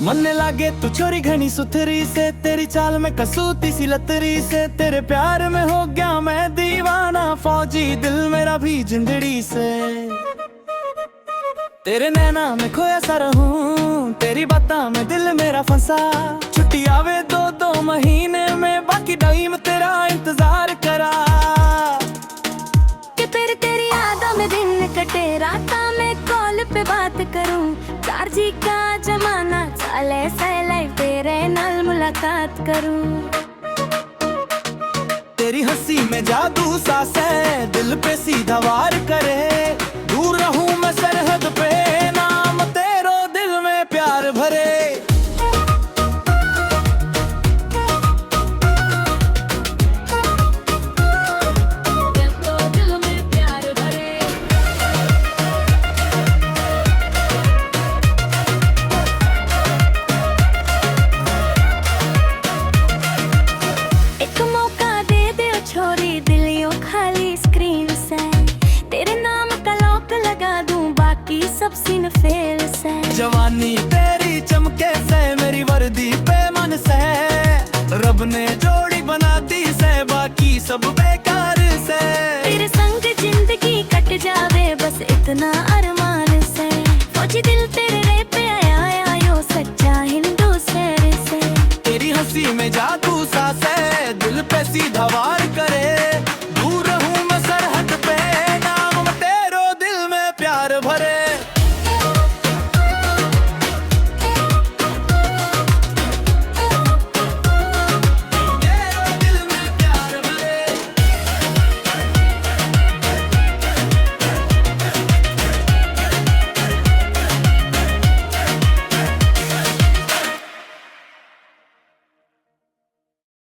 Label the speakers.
Speaker 1: मन लागे तू छोरी घनी सुथरी से, तेरी चाल में कसूती सी लतरी से। तेरे प्यार में हो गया मैं दीवाना, फौजी दिल मेरा भी जिंदड़ी से। तेरे नैना में खोया सा रहूं, तेरी बातों में दिल मेरा फंसा। छुट्टी आवे दो दो महीने में, बाकी टाइम तेरा इंतजार करा।
Speaker 2: कि तेरी यादों में दिन कटे, राता में कॉल पे बात करूं। 4G का जमाना चले सैले, तेरे नाल मुलाकात करूं।
Speaker 1: तेरी हंसी में जादू सा है, दिल पे सीधा वार करे। दूर रहूं मैं सरहद पे, नाम तेरो दिल में प्यार भरे।
Speaker 2: छोरी दिलियों खाली स्क्रीन से, तेरे नाम का लॉक लगा दूं, बाकी सब सीन फेल से।
Speaker 1: जवानी तेरी चमके से, मेरी वर्दी पे मन से। रब ने जोड़ी बना दी से, बाकी सब बेकार से।